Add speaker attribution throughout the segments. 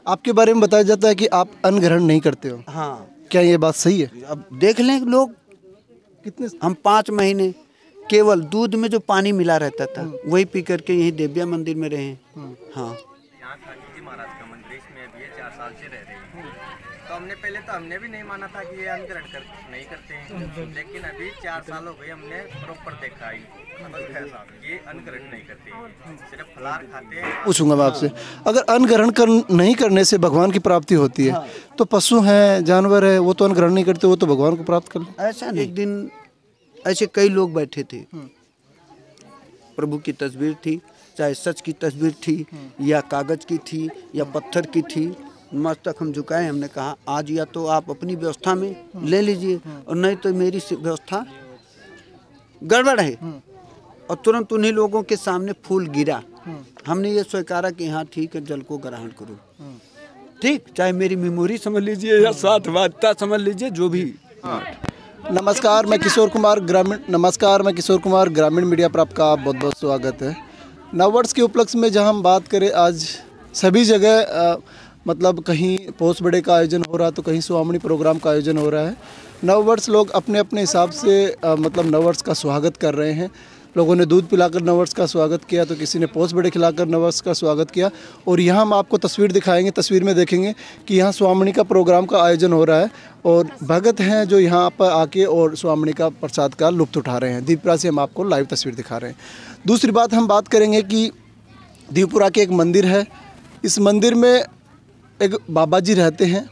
Speaker 1: आपके बारे में बताया जाता है कि आप अन्न ग्रहण नहीं करते हो।
Speaker 2: हाँ,
Speaker 1: क्या ये बात सही है?
Speaker 2: अब देख लें लोग,
Speaker 1: कितने
Speaker 2: हम 5 महीने केवल दूध में जो पानी मिला रहता था वही पी करके यही देव्या मंदिर में रहे। हाँ,
Speaker 3: यहाँ ठाकुर जी महाराज का मंदिर, इसमें अभी 4 साल से रह रहे हैं। तो हमने भी नहीं माना था कि ये अन्न ग्रहण नहीं करते हैं, लेकिन अभी 4 साल हो गए हमने प्रॉपर देखा ही ये अन्न ग्रहण नहीं करते हैं, सिर्फ फलाहार खाते हैं।
Speaker 1: पूछूंगा मैं आपसे, अगर अन्न ग्रहण नहीं करने से भगवान की प्राप्ति होती है तो पशु हैं, जानवर है, वो तो अन्न ग्रहण नहीं करते, वो तो भगवान को प्राप्त कर ले।
Speaker 2: ऐसा नहीं। एक दिन ऐसे कई लोग बैठे थे, प्रभु की तस्वीर थी, चाहे सच की तस्वीर थी या कागज की थी या पत्थर की थी, मस्तक हम झुकाए, हमने कहा आज या तो आप अपनी व्यवस्था में ले लीजिए और नहीं तो मेरी व्यवस्था गड़बड़ है। और तुरंत उन्हीं लोगों के सामने फूल गिरा। हमने ये स्वीकारा कि हाँ ठीक है, जल को ग्रहण करो, ठीक, चाहे मेरी मेमोरी समझ लीजिए या साथवादिता समझ लीजिए, जो भी।
Speaker 1: नमस्कार, मैं किशोर कुमार ग्रामीण मीडिया पर आपका बहुत बहुत स्वागत है। नववर्ष के उपलक्ष्य में जहां हम बात करें, आज सभी जगह मतलब कहीं पोस्ट बड़े का आयोजन हो रहा है तो कहीं स्वामणी प्रोग्राम का आयोजन हो रहा है। नववर्ष लोग अपने अपने हिसाब से मतलब नववर्ष का स्वागत कर रहे हैं। लोगों ने दूध पिलाकर नववर्ष का स्वागत किया तो किसी ने पोस्ट बड़े खिलाकर नववर्ष का स्वागत किया। और यहाँ हम आपको तस्वीर दिखाएंगे, तस्वीर में देखेंगे कि यहाँ स्वामणी का प्रोग्राम का आयोजन हो रहा है और भगत हैं जो यहाँ पर आके और स्वामणी का प्रसाद का लुत्फ़ उठा रहे हैं। दीपपुरा से हम आपको लाइव तस्वीर दिखा रहे हैं। दूसरी बात हम बात करेंगे कि दीपपुरा के एक मंदिर है। इस मंदिर में एक बाबा जी रहते हैं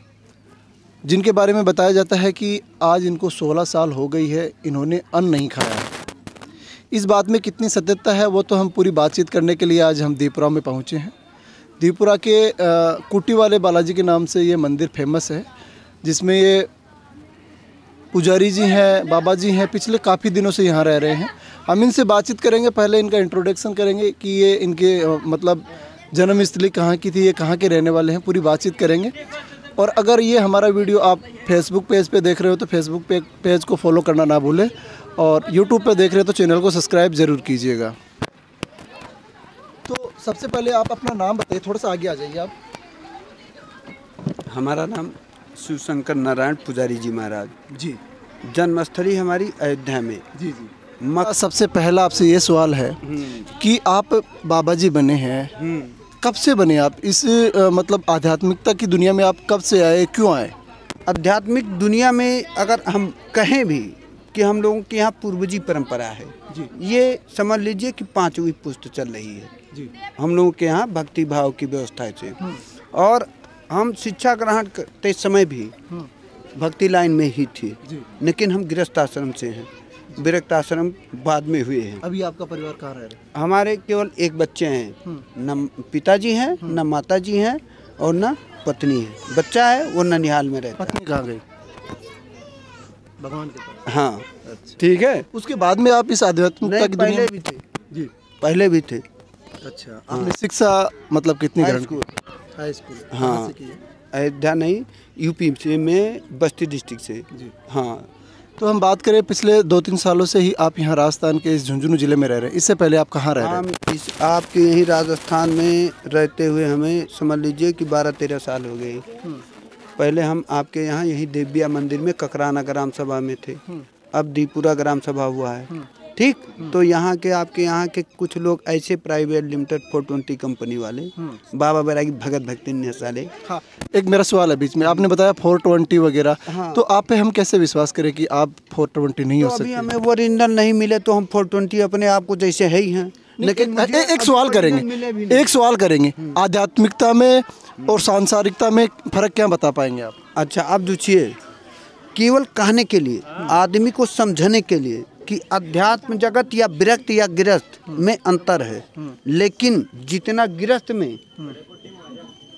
Speaker 1: जिनके बारे में बताया जाता है कि आज इनको 16 साल हो गई है, इन्होंने अन्न नहीं खाया है। इस बात में कितनी सत्यता है वो तो हम पूरी बातचीत करने के लिए आज हम दीपपुरा में पहुंचे हैं। दीपपुरा के कुटी वाले बालाजी के नाम से ये मंदिर फेमस है, जिसमें ये पुजारी जी हैं, बाबा जी हैं, पिछले काफ़ी दिनों से यहाँ रह रहे हैं। हम इनसे बातचीत करेंगे, पहले इनका इंट्रोडक्शन करेंगे कि ये इनके मतलब जन्मस्थली कहाँ की थी, ये कहाँ के रहने वाले हैं, पूरी बातचीत करेंगे। और अगर ये हमारा वीडियो आप फेसबुक पेज पे देख रहे हो तो फेसबुक पेज को फॉलो करना ना भूलें, और यूट्यूब पे देख रहे हो तो चैनल को सब्सक्राइब ज़रूर कीजिएगा। तो सबसे पहले आप अपना नाम बताइए, थोड़ा सा आगे आ जाइए आप।
Speaker 2: हमारा नाम शिवशंकर नारायण पुजारी जी महाराज
Speaker 1: जी।
Speaker 2: जन्मस्थली हमारी अयोध्या में।
Speaker 1: जी जी। सबसे पहला आपसे ये सवाल है कि आप बाबा जी बने हैं, कब से बने आप? इस मतलब आध्यात्मिकता की दुनिया में आप कब से आए, क्यों आए?
Speaker 2: आध्यात्मिक दुनिया में अगर हम कहें भी कि हम लोगों के यहाँ पूर्वजी परंपरा है जी, ये समझ लीजिए कि 5वीं पुस्त चल रही है जी। हम लोगों के यहाँ भक्ति भाव की व्यवस्था से, और हम शिक्षा ग्रहण करते समय भी भक्ति लाइन में ही थी, लेकिन हम गृहस्थ आश्रम से हैं, विरक्त आश्रम बाद में हुए हैं।
Speaker 1: अभी आपका परिवार कहाँ रह रहा है?
Speaker 2: हमारे केवल एक बच्चे हैं, न पिताजी हैं, न माताजी हैं और न पत्नी है। बच्चा है वो ननिहाल में रहता है।
Speaker 1: पत्नी कहाँ गई? भगवान के पास।
Speaker 2: हाँ अच्छा। ठीक है।
Speaker 1: उसके बाद में आप इस आध्यात्मिकता की दुनिया
Speaker 2: पहले भी थे जी, पहले भी थे।
Speaker 1: अच्छा, आपने शिक्षा मतलब कितनी ग्रहण की?
Speaker 2: High school. हाँ, अयोध्या नहीं, यूपी से, में बस्ती डिस्ट्रिक्ट से जी। हाँ,
Speaker 1: तो हम बात करें पिछले 2-3 सालों से ही आप यहाँ राजस्थान के इस झुंझुनू जिले में रह रहे हैं। इससे पहले आप कहाँ रह रहे हैं?
Speaker 2: हम आपके यहीं राजस्थान में रहते हुए हमें समझ लीजिए कि 12-13 साल हो गए। पहले हम आपके यहाँ यही देव्या मंदिर में ककराना ग्राम सभा में थे, अब दीपपुरा ग्राम सभा हुआ है, ठीक। तो यहाँ के आपके यहाँ के कुछ लोग ऐसे प्राइवेट लिमिटेड 420 कंपनी वाले बाबा बैरागी भगत भक्ति निसाले।
Speaker 1: हाँ, एक मेरा सवाल है बीच में, आपने बताया 420 वगैरह, हाँ। तो आप पे हम कैसे विश्वास करें कि आप 420 नहीं हो सकते?
Speaker 2: अभी हमें वो ओरिजिनल नहीं मिले तो हम 420 अपने आप को जैसे है ही हैं।
Speaker 1: लेकिन एक सवाल करेंगे, आध्यात्मिकता में और सांसारिकता में फर्क क्या बता पाएंगे आप?
Speaker 2: अच्छा, आप पूछिए। केवल कहने के लिए, आदमी को समझने के लिए कि अध्यात्म जगत या विरक्त या गृहस्थ में अंतर है, लेकिन जितना गृहस्थ में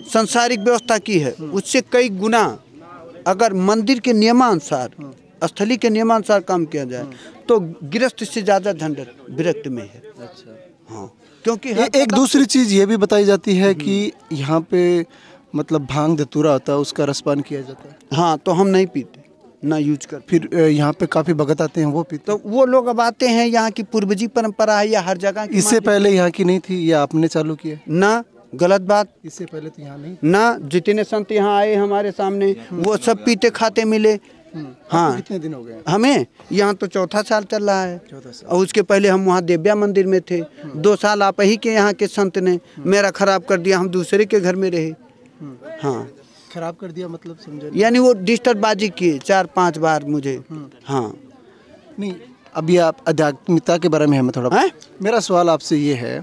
Speaker 2: सांसारिक व्यवस्था की है उससे कई गुना अगर मंदिर के नियमानुसार, स्थली के नियमानुसार काम किया जाए तो गृहस्थ से ज़्यादा झंझट विरक्त में है।
Speaker 1: अच्छा,
Speaker 2: हाँ, क्योंकि
Speaker 1: एक दूसरी चीज़ ये भी बताई जाती है कि यहाँ पे मतलब भांग धतूरा होता है, उसका रसपान किया जाता है।
Speaker 2: हाँ, तो हम नहीं पीते ना यूज कर।
Speaker 1: फिर यहाँ पे काफ़ी भगत आते हैं, वो पीते।
Speaker 2: तो वो लोग अब आते हैं, यहाँ की पूर्वजी परंपरा है या हर जगह की।
Speaker 1: इससे पहले यहाँ की नहीं थी या आपने चालू किया?
Speaker 2: ना, गलत बात
Speaker 1: इससे पहले तो यहाँ नहीं।
Speaker 2: ना, जितने संत यहाँ आए हमारे सामने वो सब पीते खाते मिले। हाँ,
Speaker 1: कितने दिन हो गए
Speaker 2: हमें यहाँ तो चौथा साल चल रहा है।
Speaker 1: चौथा साल।
Speaker 2: और उसके पहले हम वहाँ देव्या मंदिर में थे। 2 साल आप ही के यहाँ के संत ने मेरा खराब कर दिया, हम दूसरे के घर में रहे। हाँ,
Speaker 1: खराब कर दिया मतलब समझे
Speaker 2: यानी वो डिस्टर्बबाजी किए 4-5 बार मुझे। हाँ,
Speaker 1: नहीं। अभी आप आध्यात्मिकता के बारे में हमें थोड़ा
Speaker 2: हैं?
Speaker 1: मेरा सवाल आपसे ये है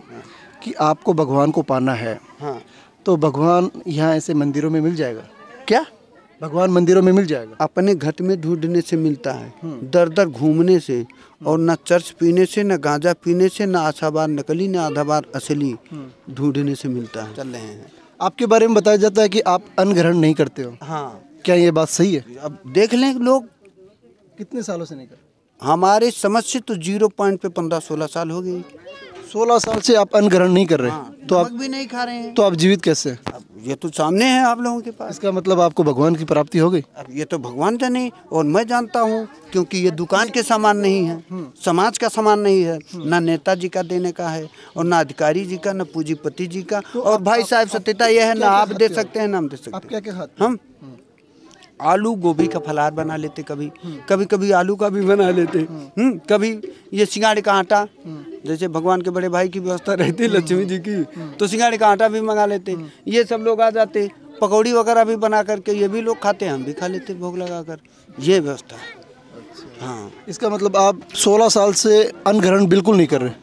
Speaker 1: कि आपको भगवान को पाना है,
Speaker 2: हाँ,
Speaker 1: तो भगवान यहाँ ऐसे मंदिरों में मिल जाएगा?
Speaker 2: क्या
Speaker 1: भगवान मंदिरों में मिल जाएगा?
Speaker 2: अपने घर में ढूंढने से मिलता है, दर दर घूमने से, और ना चर्च पीने से, ना गांजा पीने से, ना आधा बार नकली, ना आधा बार असली ढूंढने से मिलता है। चल रहे हैं।
Speaker 1: आपके बारे में बताया जाता है कि आप अन्न ग्रहण नहीं करते हो,
Speaker 2: हाँ,
Speaker 1: क्या ये बात सही है?
Speaker 2: अब देख लें लोग,
Speaker 1: कितने सालों से नहीं कर?
Speaker 2: हमारे समझ से तो 0 पॉइंट पे 15-16 साल हो गए।
Speaker 1: 16 साल से आप अन्न ग्रहण नहीं कर रहे। तो आप
Speaker 2: नमक भी नहीं खा रहे हैं।
Speaker 1: तो आप जीवित कैसे?
Speaker 2: अब ये तो सामने है आप लोगों के पास।
Speaker 1: इसका मतलब आपको भगवान की प्राप्ति हो गई?
Speaker 2: अब ये तो भगवान जाने और मैं जानता हूँ, क्योंकि ये दुकान के सामान नहीं है, समाज का सामान नहीं है, ना नेताजी का देने का है, और ना अधिकारी जी का, ना पूंजीपति जी का। और भाई साहब सत्यता यह है, ना आप दे सकते हैं ना हम दे सकते
Speaker 1: आप
Speaker 2: हैं।
Speaker 1: क्या क्या खाते?
Speaker 2: हम आलू गोभी का फलाहार बना लेते, कभी कभी आलू का भी बना लेते, कभी ये सिंगाड़े का आटा, जैसे भगवान के बड़े भाई की व्यवस्था रहती है लक्ष्मी जी की, तो सिंगाड़े का आटा भी मंगा लेते। ये सब लोग आ जाते, पकौड़ी वगैरह भी बना करके ये भी लोग खाते, हम भी खा लेते भोग लगा कर। ये व्यवस्था है। हाँ,
Speaker 1: इसका मतलब आप 16 साल से अन्न ग्रहण बिल्कुल नहीं कर रहे?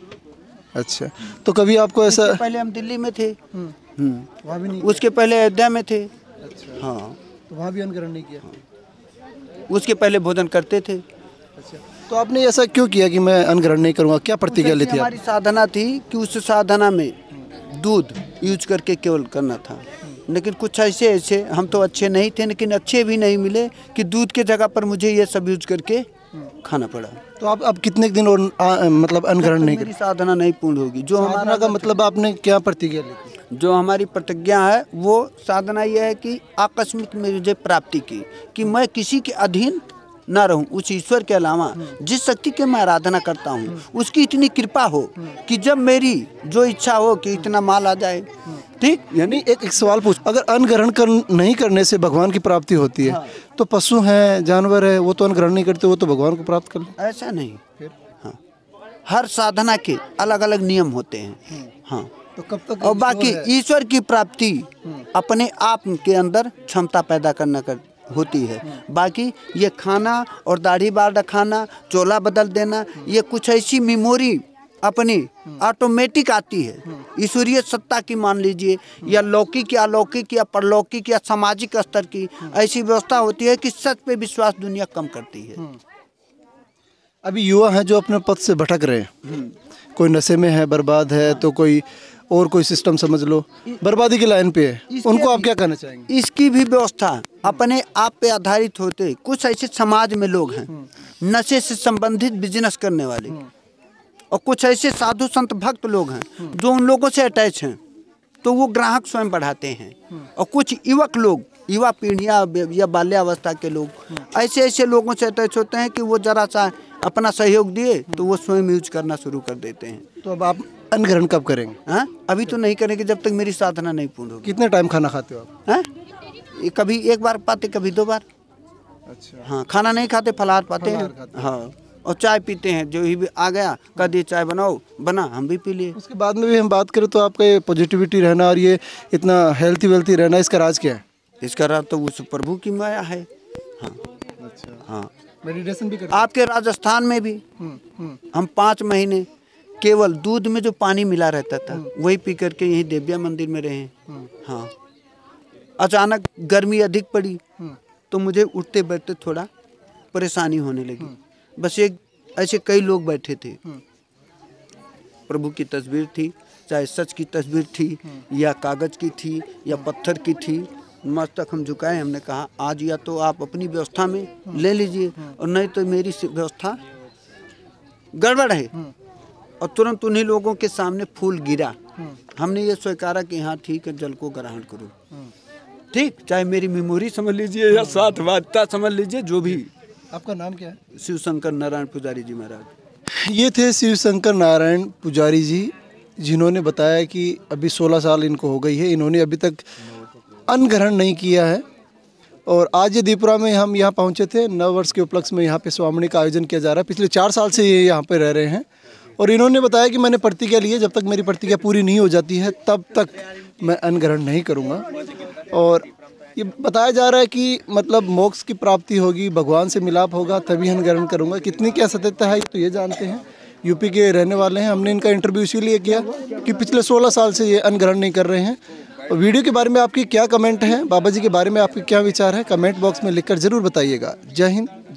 Speaker 1: अच्छा, तो कभी आपको ऐसा?
Speaker 2: पहले हम दिल्ली में थे,
Speaker 1: वहाँ भी नहीं?
Speaker 2: उसके पहले अयोध्या में थे।
Speaker 1: अच्छा,
Speaker 2: हाँ,
Speaker 1: तो वहाँ भी अन्न ग्रहण नहीं किया?
Speaker 2: उसके पहले भोजन करते थे।
Speaker 1: अच्छा, तो आपने ऐसा क्यों किया कि मैं अन्न ग्रहण नहीं करूँगा? क्या प्रतिज्ञा ली थी आप?
Speaker 2: हमारी साधना थी कि उस साधना में दूध यूज करके केवल करना था, लेकिन कुछ ऐसे हम तो अच्छे नहीं थे, लेकिन अच्छे भी नहीं मिले कि दूध के जगह पर मुझे ये सब यूज करके खाना पड़ा।
Speaker 1: तो आप अब कितने दिन और मतलब अन्न ग्रहण नहीं
Speaker 2: मेरी साधना नहीं पूर्ण होगी। जो
Speaker 1: साधना
Speaker 2: हमारा
Speaker 1: का मतलब आपने क्या प्रतिज्ञा ली थी?
Speaker 2: जो हमारी प्रतिज्ञा है वो साधना यह है कि आकस्मिक मुझे प्राप्ति की, कि मैं किसी के अधीन ना रहूं, उस ईश्वर के अलावा जिस शक्ति के मैं आराधना करता हूं उसकी इतनी कृपा हो कि जब मेरी जो इच्छा हो कि इतना माल आ जाए। ठीक,
Speaker 1: यानी एक सवाल पूछ, अगर अन्न ग्रहण नहीं करने से भगवान की प्राप्ति होती है, तो पशु हैं, जानवर है, वो तो अन्न ग्रहण नहीं करते, वो तो भगवान को प्राप्त कर ले?
Speaker 2: ऐसा नहीं। हाँ, हर साधना के अलग अलग नियम होते हैं। हाँ,
Speaker 1: तो कब तक?
Speaker 2: और बाकी ईश्वर की प्राप्ति अपने आप के अंदर क्षमता पैदा करना होती है। बाकी ये खाना और दाढ़ी बाल रखाना, चोला बदल देना, ये कुछ ऐसी मेमोरी अपनी ऑटोमेटिक आती है, ईश्वरीय सत्ता की मान लीजिए, या लौकिक या अलौकिक या परलौकिक या सामाजिक स्तर की ऐसी व्यवस्था होती है कि सच पे विश्वास दुनिया कम करती है।
Speaker 1: अभी युवा हैं जो अपने पथ से भटक रहे हैं, कोई नशे में है, बर्बाद है, तो कोई और कोई सिस्टम समझ लो बर्बादी की लाइन पे है, उनको आप क्या कहना चाहेंगे?
Speaker 2: इसकी भी व्यवस्था अपने आप पे आधारित होते कुछ ऐसे समाज में लोग हैं नशे से संबंधित बिजनेस करने वाले, और कुछ ऐसे साधु संत भक्त लोग हैं जो उन लोगों से अटैच हैं, तो वो ग्राहक स्वयं बढ़ाते हैं। और कुछ युवक लोग, युवा पीढ़ियाँ या बाल्यावस्था के लोग ऐसे लोगों से अटैच होते हैं कि वो जरा सा अपना सहयोग दिए तो वो स्वयं यूज करना शुरू कर देते हैं।
Speaker 1: तो अब आप अन्न ग्रहण कब करेंगे?
Speaker 2: हाँ, अभी तो नहीं करेंगे जब तक मेरी साधना नहीं पूर्ण होगी।
Speaker 1: कितने टाइम खाना खाते हो आप?
Speaker 2: हाँ, कभी 1 बार पाते, कभी 2 बार।
Speaker 1: अच्छा,
Speaker 2: हाँ, खाना नहीं खाते, फलाहार पाते हैं। हाँ, और चाय पीते हैं, जो ही भी आ गया कह दिए चाय बनाओ, बना, हम भी पी लिए।
Speaker 1: उसके बाद में भी हम बात करें तो आपका ये पॉजिटिविटी रहना और ये इतना हेल्थी वेल्थी रहना, इसका राज क्या है?
Speaker 2: इसका राज तो उस प्रभु की माया है। हाँ,
Speaker 1: अच्छा,
Speaker 2: हाँ,
Speaker 1: मेडिटेशन भी करते हैं?
Speaker 2: आपके राजस्थान में भी हम 5 महीने केवल दूध में जो पानी मिला रहता था वही पी करके यहीं देव्या मंदिर में रहे। हाँ, अचानक गर्मी अधिक पड़ी तो मुझे उठते बैठते थोड़ा परेशानी होने लगी। बस एक ऐसे कई लोग बैठे थे, प्रभु की तस्वीर थी, चाहे सच की तस्वीर थी या कागज की थी या पत्थर की थी, मस्तक हम झुकाए, हमने कहा आज या तो आप अपनी व्यवस्था में ले लीजिए और नहीं तो मेरी व्यवस्था गड़बड़ है। और तुरंत उन्हीं लोगों के सामने फूल गिरा। हमने ये स्वीकारा कि हाँ ठीक है, जल को ग्रहण करो। ठीक, चाहे मेरी मेमोरी समझ लीजिए या साथवादिता समझ लीजिए, जो भी।
Speaker 1: आपका नाम क्या है?
Speaker 2: शिव शंकर नारायण पुजारी जी महाराज।
Speaker 1: ये थे शिव शंकर नारायण पुजारी जी, जिन्होंने बताया कि अभी 16 साल इनको हो गई है, इन्होंने अभी तक अन्न ग्रहण नहीं किया है। और आज ये दीपुरा में हम यहाँ पहुँचे थे, नव वर्ष के उपलक्ष्य में यहाँ पे स्वामणी का आयोजन किया जा रहा है। पिछले 4 साल से ये यहाँ पे रह रहे हैं और इन्होंने बताया कि मैंने प्रतिज्ञा ली है, जब तक मेरी प्रतिज्ञा पूरी नहीं हो जाती है तब तक मैं अन्न ग्रहण नहीं करूँगा। और ये बताया जा रहा है कि मतलब मोक्ष की प्राप्ति होगी, भगवान से मिलाप होगा तभी अन्न ग्रहण करूँगा। कितनी क्या सत्यता है तो ये जानते हैं, यूपी के रहने वाले हैं। हमने इनका इंटरव्यू इसीलिए किया कि पिछले 16 साल से ये अन्न ग्रहण नहीं कर रहे हैं। और वीडियो के बारे में आपकी क्या कमेंट है, बाबा जी के बारे में आपके क्या विचार है, कमेंट बॉक्स में लिखकर ज़रूर बताइएगा। जय हिंद,